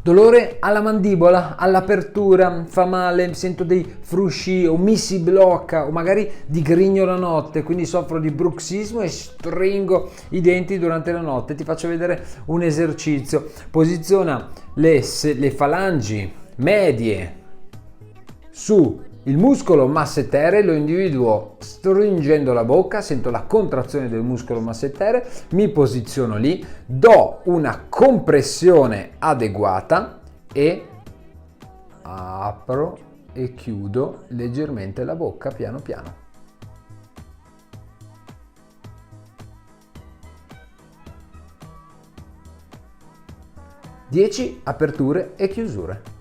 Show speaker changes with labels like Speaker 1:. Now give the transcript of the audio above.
Speaker 1: Dolore alla mandibola, all'apertura, fa male, sento dei frusci o mi si blocca o magari digrigno la notte, quindi soffro di bruxismo e stringo i denti durante la notte. Ti faccio vedere un esercizio. Posiziona le falangi medie su il muscolo massetere, lo individuo stringendo la bocca, sento la contrazione del muscolo massetere, mi posiziono lì, do una compressione adeguata e apro e chiudo leggermente la bocca piano piano. 10 aperture e chiusure.